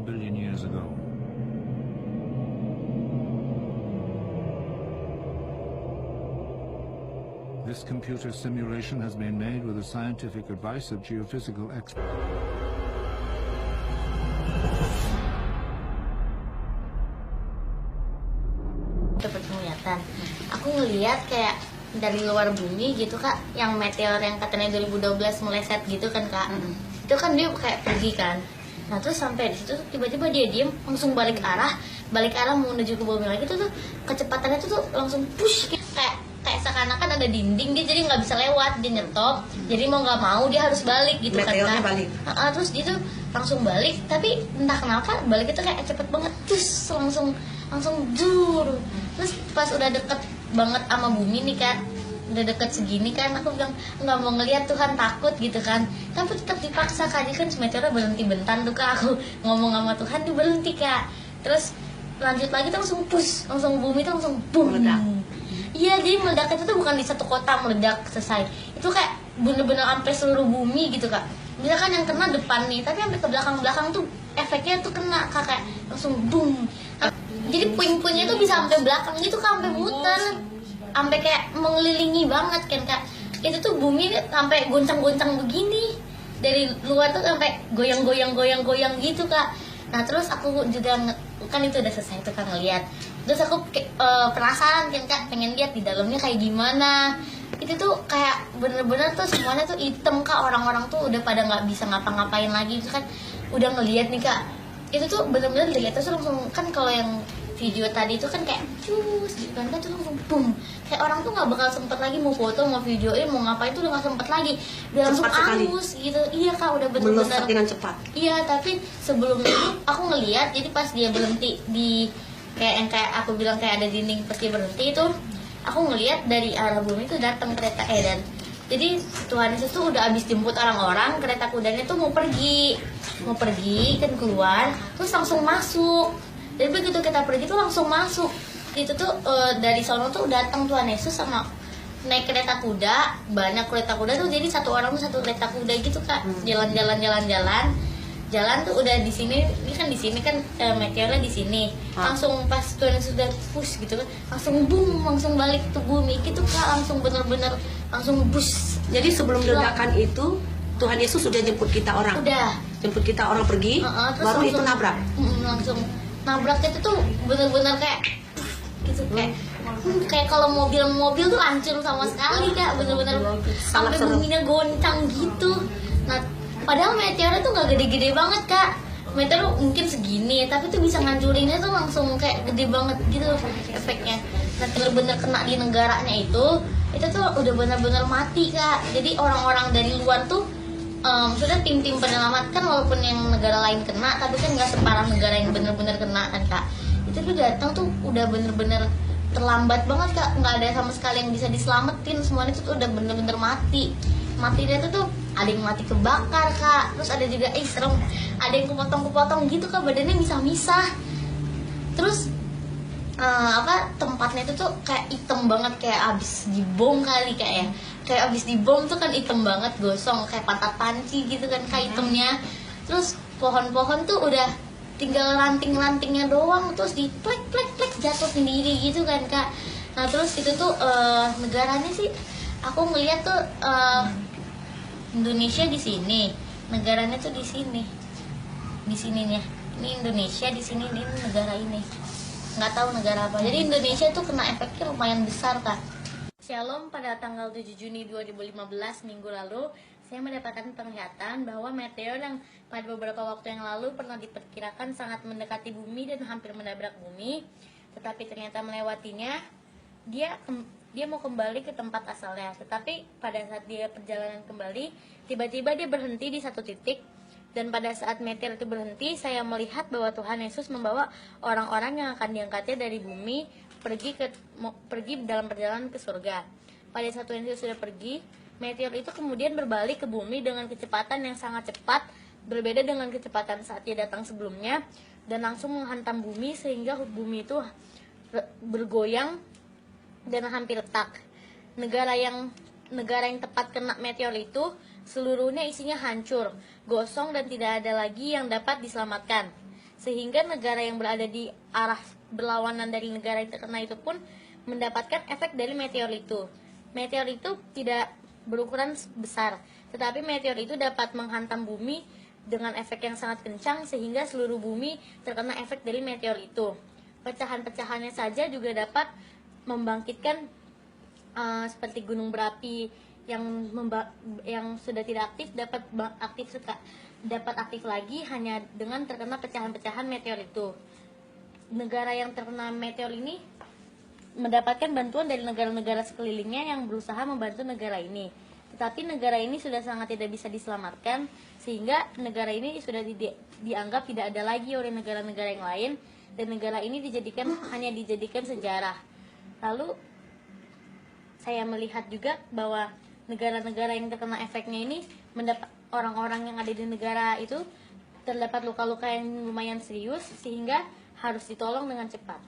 billion years ago. This computer simulation has been made with the scientific advice of geophysical experts. Dapat penglihatan. Aku ngelihat kayak dari luar bumi gitu kak, yang meteor yang katanya 2012 meleset gitu kan kak. Itu kan dia kayak pergi kan. Nah terus sampai di situ tiba-tiba dia diem, langsung balik arah mau menuju ke bumi lagi. Tuh kecepatannya tuh langsung push kayak seakan-akan ada dinding, dia jadi nggak bisa lewat, dia nyetop, jadi mau nggak mau dia harus balik gitu kan meteornya balik. Terus dia tuh langsung balik, tapi entah kenapa balik itu kayak cepet banget, terus langsung jur. Terus pas udah deket banget sama bumi nih kan, udah deket segini kan, aku bilang nggak mau ngeliat Tuhan, takut gitu kan, tapi tetap dipaksa kak. Dia kan meteornya berhenti bentar tuh kak, aku ngomong sama Tuhan dia berhenti kak. Terus lanjut lagi tuh langsung push, langsung bumi tuh langsung boom. Iya, jadi meledak itu tuh bukan di satu kota meledak selesai. Itu kayak bener-bener sampai seluruh bumi gitu kak. Misalkan yang kena depan nih, tapi sampai ke belakang-belakang tuh efeknya tuh kena kak, kayak langsung boom. Jadi puing-puingnya tuh bisa sampai belakang gitu kak, sampai muter, sampai kayak mengelilingi banget kan kak. Itu tuh bumi sampai goncang-goncang begini. Dari luar tuh sampai goyang-goyang gitu kak. Nah terus aku juga kan itu udah selesai tuh kan ngeliat. Terus aku penasaran kan kak, pengen lihat di dalamnya kayak gimana. Itu tuh kayak bener-bener tuh semuanya tuh hitam kak, orang-orang tuh udah pada nggak bisa ngapa-ngapain lagi. Itu kan udah ngeliat nih kak, itu tuh bener-bener lihat terus langsung kan. Kalau yang video tadi itu kan kayak cus gitu kan, tuh langsung boom. Kayak orang tuh nggak bakal sempet lagi mau foto, mau videoin, mau ngapain tuh udah nggak sempet lagi, udah langsung angus gitu. Iya kak, udah bener-bener melesat dengan cepat. Iya, tapi sebelum itu aku ngeliat, jadi pas dia berhenti di kayak yang kayak aku bilang kayak ada dinding pas dia berhenti itu, aku ngeliat dari arah bumi itu datang kereta dan jadi Tuhan Yesus tuh udah habis jemput orang-orang, kereta kudanya tuh mau pergi kan keluar, terus langsung masuk. Dan begitu kita pergi tuh langsung masuk. Itu tuh dari sono tuh datang Tuhan Yesus sama naik kereta kuda, banyak kereta kuda tuh, jadi satu orang tuh satu kereta kuda gitu kak, jalan tuh udah di sini, ini kan di sini kan meteornya di sini, langsung pas Tuhan sudah push gitu kan, langsung boom, langsung balik ke bumi gitu kak, langsung bener-bener langsung push. Jadi sebelum ledakan itu Tuhan Yesus sudah jemput kita orang. Udah Jemput kita orang pergi, baru langsung, itu nabrak. Langsung nabraknya itu tuh bener-bener kayak gitu, kayak kalau mobil tuh hancur sama sekali kak, bener-bener sampai buminya goncang gitu. Nah padahal meteornya tuh nggak gede-gede banget kak, meteor mungkin segini, tapi tuh bisa ngancurinnya tuh langsung kayak gede banget gitu efeknya. Nah bener-bener kena di negaranya itu tuh udah bener-bener mati kak. Jadi orang-orang dari luar tuh maksudnya tim-tim penyelamat kan, walaupun yang negara lain kena, tapi kan nggak separah negara yang bener-bener kena kan kak. Itu tuh datang tuh udah bener-bener terlambat banget kak, nggak ada sama sekali yang bisa diselamatin, semuanya tuh udah bener-bener mati. Matinya tuh ada yang mati kebakar kak, terus ada juga serem, ada yang kepotong-kepotong gitu kak, badannya misah-misah. Terus tempatnya itu tuh kayak hitam banget, kayak abis dibom kali kak ya, kayak abis dibom tuh kan hitam banget, gosong kayak patah panci gitu kan kak hitamnya. Terus pohon-pohon tuh udah tinggal ranting-rantingnya doang, terus di plek jatuh sendiri gitu kan kak. Nah terus itu tuh negaranya sih aku ngeliat tuh Indonesia di sini, negaranya tuh di sininya. Ini Indonesia, di sini ini negara ini. Nggak tahu negara apa. Jadi Indonesia tuh kena efeknya lumayan besar kak. Shalom, pada tanggal 7 Juni 2015 minggu lalu, saya mendapatkan penglihatan bahwa meteor yang pada beberapa waktu yang lalu pernah diperkirakan sangat mendekati bumi dan hampir menabrak bumi, tetapi ternyata melewatinya, dia mau kembali ke tempat asalnya. Tetapi pada saat dia perjalanan kembali, tiba-tiba dia berhenti di satu titik. Dan pada saat meteor itu berhenti, saya melihat bahwa Tuhan Yesus membawa orang-orang yang akan diangkatnya dari bumi pergi dalam perjalanan ke surga. Pada saat Tuhan Yesus sudah pergi, meteor itu kemudian berbalik ke bumi dengan kecepatan yang sangat cepat, berbeda dengan kecepatan saat dia datang sebelumnya, dan langsung menghantam bumi sehingga bumi itu bergoyang dan hampir retak. Negara yang tepat kena meteor itu seluruhnya isinya hancur, gosong, dan tidak ada lagi yang dapat diselamatkan. sehingga negara yang berada di arah berlawanan dari negara yang terkena itu pun mendapatkan efek dari meteor itu. Meteor itu tidak berukuran besar, tetapi meteor itu dapat menghantam bumi dengan efek yang sangat kencang sehingga seluruh bumi terkena efek dari meteor itu. Pecahan-pecahannya saja juga dapat membangkitkan seperti gunung berapi yang sudah tidak aktif dapat aktif lagi hanya dengan terkena pecahan-pecahan meteor itu. Negara yang terkena meteor ini mendapatkan bantuan dari negara-negara sekelilingnya yang berusaha membantu negara ini. Tetapi negara ini sudah sangat tidak bisa diselamatkan, sehingga negara ini sudah dianggap tidak ada lagi oleh negara-negara yang lain, dan negara ini hanya dijadikan sejarah. Lalu saya melihat juga bahwa negara-negara yang terkena efeknya ini orang-orang yang ada di negara itu terdapat luka-luka yang lumayan serius sehingga harus ditolong dengan cepat.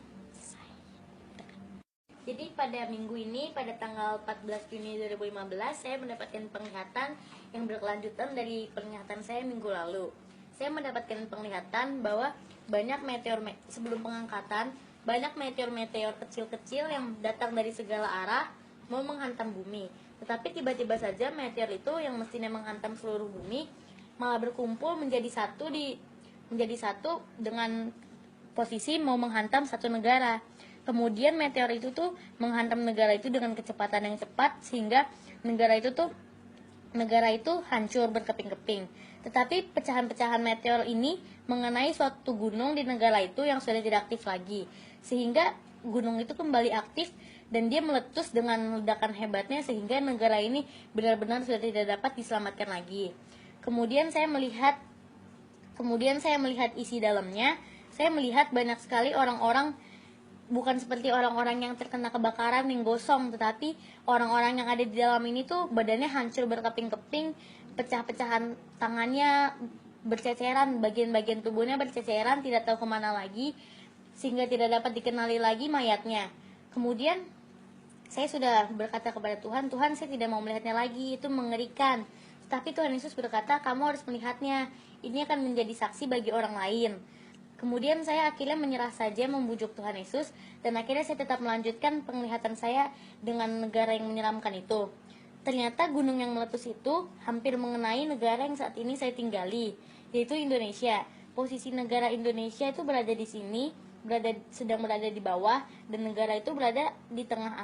Jadi pada minggu ini, pada tanggal 14 Juni 2015, saya mendapatkan penglihatan yang berkelanjutan dari penglihatan saya minggu lalu. Saya mendapatkan penglihatan bahwa banyak sebelum pengangkatan, banyak meteor-meteor kecil-kecil yang datang dari segala arah mau menghantam bumi. Tetapi tiba-tiba saja meteor itu yang mestinya menghantam seluruh bumi malah berkumpul menjadi satu dengan posisi mau menghantam satu negara. Kemudian meteor itu tuh menghantam negara itu dengan kecepatan yang cepat sehingga negara itu hancur berkeping-keping. Tetapi pecahan-pecahan meteor ini mengenai suatu gunung di negara itu yang sudah tidak aktif lagi, sehingga gunung itu kembali aktif dan dia meletus dengan ledakan hebatnya sehingga negara ini benar-benar sudah tidak dapat diselamatkan lagi. Kemudian saya melihat isi dalamnya. Saya melihat banyak sekali orang-orang, bukan seperti orang-orang yang terkena kebakaran yang gosong, tetapi orang-orang yang ada di dalam ini tuh badannya hancur berkeping-keping, pecah-pecahan tangannya berceceran, bagian-bagian tubuhnya berceceran, tidak tahu kemana lagi, sehingga tidak dapat dikenali lagi mayatnya. Kemudian saya sudah berkata kepada Tuhan, Tuhan, saya tidak mau melihatnya lagi, itu mengerikan. Tetapi Tuhan Yesus berkata, kamu harus melihatnya, ini akan menjadi saksi bagi orang lain. Kemudian saya akhirnya menyerah saja membujuk Tuhan Yesus, dan akhirnya saya tetap melanjutkan penglihatan saya dengan negara yang menyeramkan itu. Ternyata gunung yang meletus itu hampir mengenai negara yang saat ini saya tinggali, yaitu Indonesia. Posisi negara Indonesia itu berada di sini, sedang berada di bawah, dan negara itu berada di tengah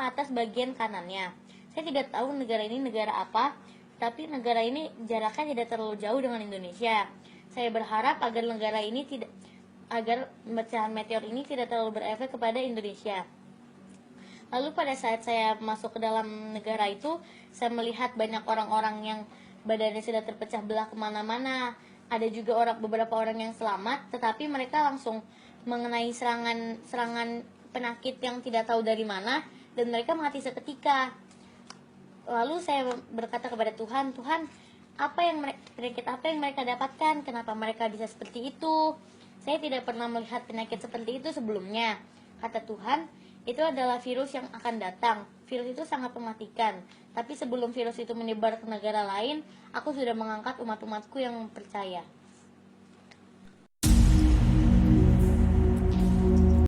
atas bagian kanannya. Saya tidak tahu negara ini negara apa, tapi negara ini jaraknya tidak terlalu jauh dengan Indonesia. Saya berharap agar pecahan meteor ini tidak terlalu berefek kepada Indonesia. Lalu pada saat saya masuk ke dalam negara itu, saya melihat banyak orang-orang yang badannya sudah terpecah belah kemana-mana. Ada juga beberapa orang yang selamat, tetapi mereka langsung mengenai serangan penyakit yang tidak tahu dari mana, dan mereka mati seketika. Lalu saya berkata kepada Tuhan, penyakit apa yang mereka dapatkan? Kenapa mereka bisa seperti itu? Saya tidak pernah melihat penyakit seperti itu sebelumnya. Kata Tuhan, itu adalah virus yang akan datang. Virus itu sangat mematikan. Tapi sebelum virus itu menyebar ke negara lain, aku sudah mengangkat umat-umatku yang percaya.